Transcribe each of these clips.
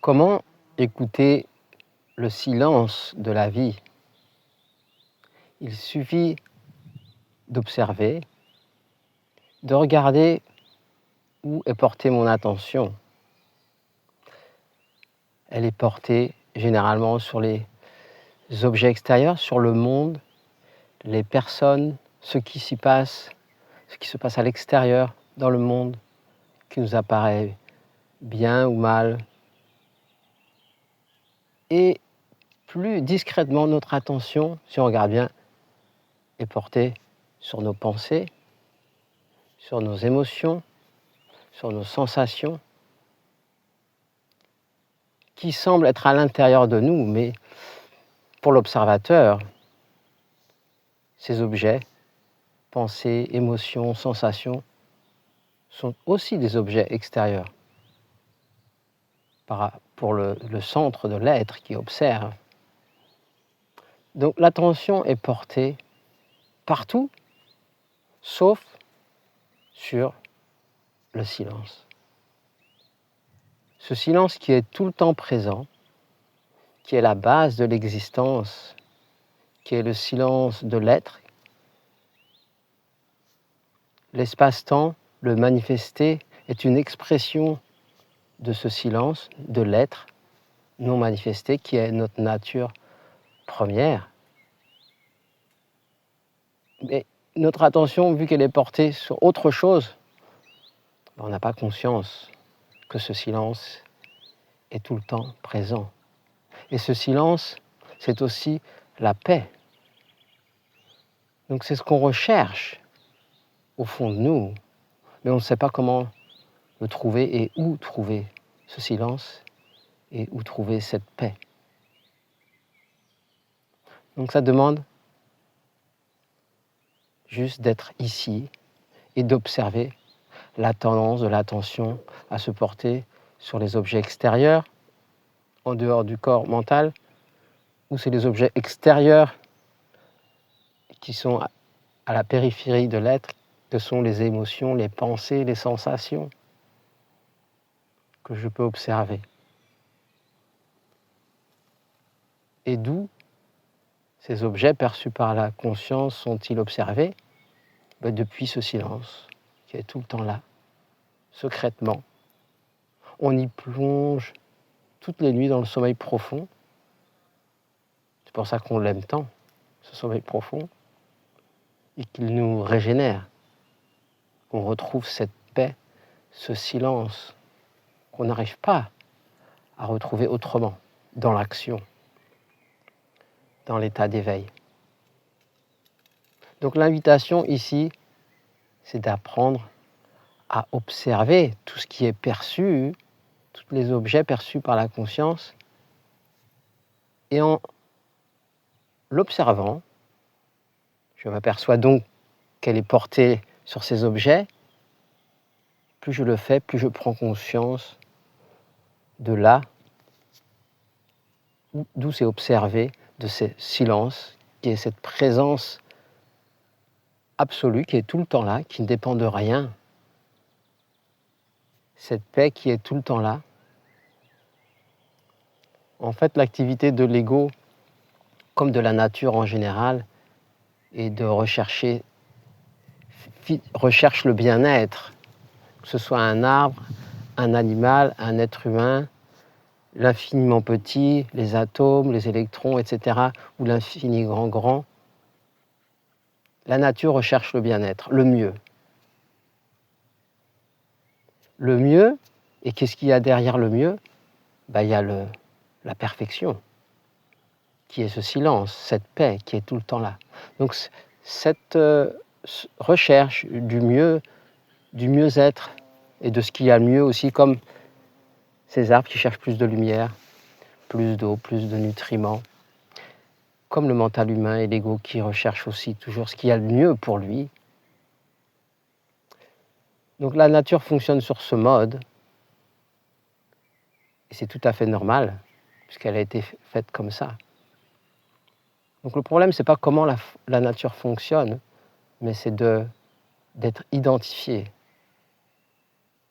Comment écouter le silence de la vie? Il suffit d'observer, de regarder où est portée mon attention. Elle est portée généralement sur les objets extérieurs, sur le monde, les personnes, ce qui s'y passe, ce qui se passe à l'extérieur, dans le monde, qui nous apparaît bien ou mal. Et plus discrètement, notre attention, si on regarde bien, est portée sur nos pensées, sur nos émotions, sur nos sensations, qui semblent être à l'intérieur de nous, mais pour l'observateur, ces objets, pensées, émotions, sensations, sont aussi des objets extérieurs pour le centre de l'être qui observe. Donc l'attention est portée partout, sauf sur le silence. Ce silence qui est tout le temps présent, qui est la base de l'existence, qui est le silence de l'être. L'espace-temps, le manifesté, est une expression de ce silence, de l'être non manifesté, qui est notre nature première. Mais notre attention, vu qu'elle est portée sur autre chose, on n'a pas conscience que ce silence est tout le temps présent. Et ce silence, c'est aussi la paix. Donc c'est ce qu'on recherche au fond de nous, mais on ne sait pas comment le trouver et où trouver ce silence et où trouver cette paix. Donc ça demande juste d'être ici et d'observer la tendance de l'attention à se porter sur les objets extérieurs, en dehors du corps mental, ou c'est les objets extérieurs qui sont à la périphérie de l'être, que sont les émotions, les pensées, les sensations que je peux observer. Et d'où ces objets perçus par la conscience sont-ils observés? Depuis ce silence qui est tout le temps là, secrètement. On y plonge toutes les nuits dans le sommeil profond. C'est pour ça qu'on l'aime tant, ce sommeil profond, et qu'il nous régénère, qu'on retrouve cette paix, ce silence qu'on n'arrive pas à retrouver autrement, dans l'action, dans l'état d'éveil. Donc l'invitation ici, c'est d'apprendre à observer tout ce qui est perçu, tous les objets perçus par la conscience, et en l'observant, je m'aperçois donc qu'elle est portée sur ces objets. Plus je le fais, plus je prends conscience de là, d'où c'est observé, de ce silence, qui est cette présence absolue, qui est tout le temps là, qui ne dépend de rien. Cette paix qui est tout le temps là. En fait, l'activité de l'ego, comme de la nature en général, est de recherche le bien-être, que ce soit un arbre, un animal, un être humain, l'infiniment petit, les atomes, les électrons, etc., ou l'infini grand. La nature recherche le bien-être, le mieux. Le mieux, et qu'est-ce qu'il y a derrière le mieux? Il y a la perfection, qui est ce silence, cette paix qui est tout le temps là. Donc cette recherche du mieux-être, et de ce qu'il y a de mieux aussi, comme ces arbres qui cherchent plus de lumière, plus d'eau, plus de nutriments, comme le mental humain et l'ego qui recherche aussi toujours ce qu'il y a de mieux pour lui. Donc la nature fonctionne sur ce mode, et c'est tout à fait normal, puisqu'elle a été faite comme ça. Donc le problème, c'est pas comment la nature fonctionne, mais c'est d'être identifié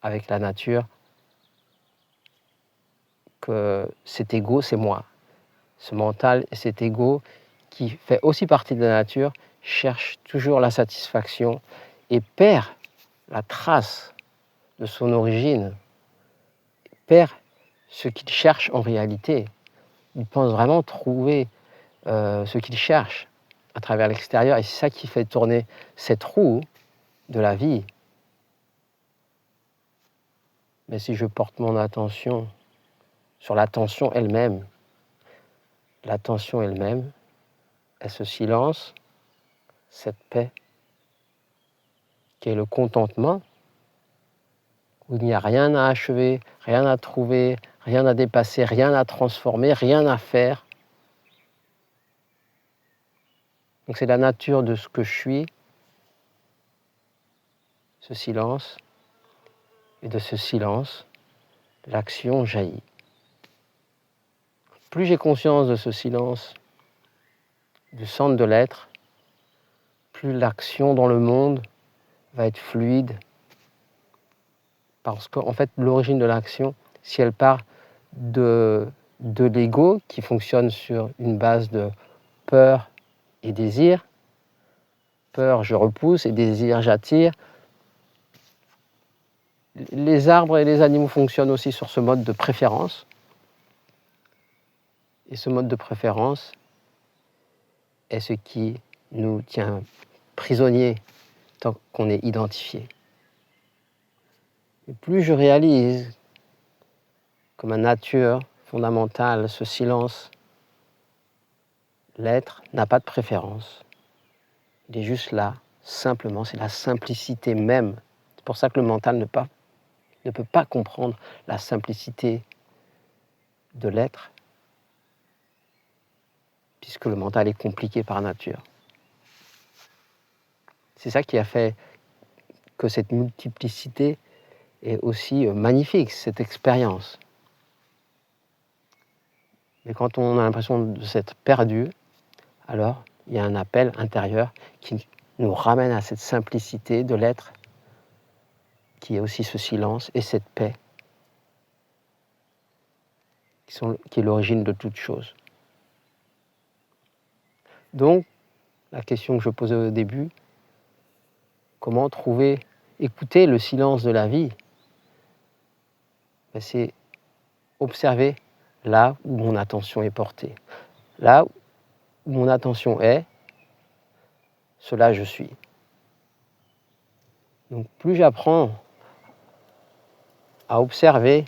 avec la nature que cet ego, c'est moi. Ce mental et cet ego qui fait aussi partie de la nature cherche toujours la satisfaction et perd la trace de son origine, perd ce qu'il cherche en réalité. Il pense vraiment trouver ce qu'il cherche à travers l'extérieur et c'est ça qui fait tourner cette roue de la vie. Mais si je porte mon attention sur l'attention elle-même, est ce silence, cette paix, qui est le contentement, où il n'y a rien à achever, rien à trouver, rien à dépasser, rien à transformer, rien à faire. Donc c'est la nature de ce que je suis, ce silence, et de ce silence, l'action jaillit. Plus j'ai conscience de ce silence, du centre de l'être, plus l'action dans le monde va être fluide. Parce qu'en fait, l'origine de l'action, si elle part de l'ego qui fonctionne sur une base de peur et désir, peur je repousse et désir j'attire. Les arbres et les animaux fonctionnent aussi sur ce mode de préférence. Et ce mode de préférence est ce qui nous tient prisonniers tant qu'on est identifié. Et plus je réalise que ma nature fondamentale, ce silence, l'être n'a pas de préférence. Il est juste là, simplement, c'est la simplicité même. C'est pour ça que le mental ne peut pas comprendre la simplicité de l'être, puisque le mental est compliqué par nature. C'est ça qui a fait que cette multiplicité est aussi magnifique, cette expérience. Mais quand on a l'impression de s'être perdu, alors il y a un appel intérieur qui nous ramène à cette simplicité de l'être, qui est aussi ce silence et cette paix, qui est l'origine de toute chose. Donc, la question que je posais au début, comment écouter le silence de la vie, c'est observer là où mon attention est portée. Là où mon attention est, cela je suis. Donc plus j'apprends à observer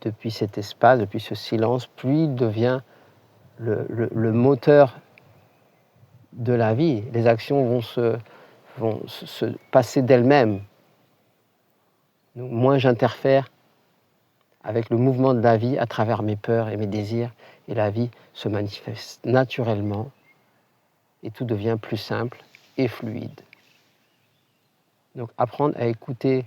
depuis cet espace, depuis ce silence, plus il devient le moteur de la vie. Les actions vont se passer d'elles-mêmes. Donc, moins j'interfère avec le mouvement de la vie à travers mes peurs et mes désirs, et la vie se manifeste naturellement, et tout devient plus simple et fluide. Donc apprendre à écouter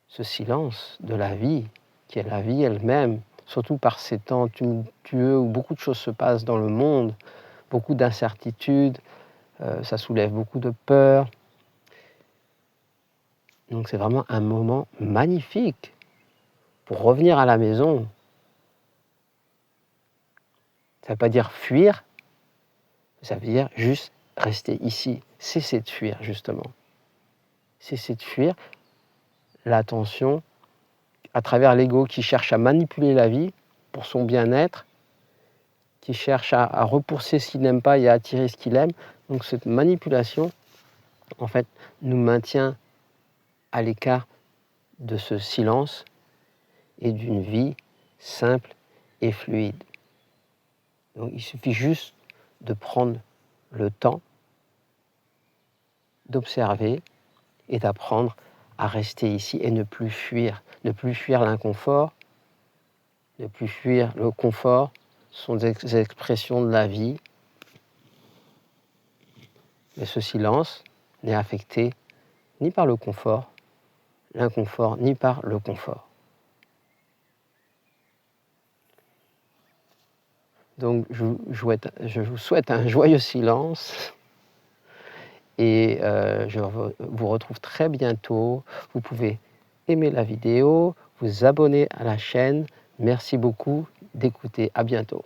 ce silence de la vie, qui est la vie elle-même, surtout par ces temps tumultueux où beaucoup de choses se passent dans le monde, beaucoup d'incertitudes, ça soulève beaucoup de peur. Donc c'est vraiment un moment magnifique pour revenir à la maison. Ça ne veut pas dire fuir, ça veut dire juste rester ici, cesser de fuir justement. Cesser de fuir l'attention à travers l'ego qui cherche à manipuler la vie pour son bien-être, qui cherche à repousser ce qu'il n'aime pas et à attirer ce qu'il aime. Donc cette manipulation, en fait, nous maintient à l'écart de ce silence et d'une vie simple et fluide. Donc il suffit juste de prendre le temps d'observer et d'apprendre à rester ici et ne plus fuir l'inconfort, ne plus fuir le confort, sont des expressions de la vie. Mais ce silence n'est affecté ni par le confort, l'inconfort, ni par le confort. Donc je vous souhaite un joyeux silence et je vous retrouve très bientôt. Vous pouvez aimer la vidéo, vous abonner à la chaîne. Merci beaucoup d'écouter. À bientôt.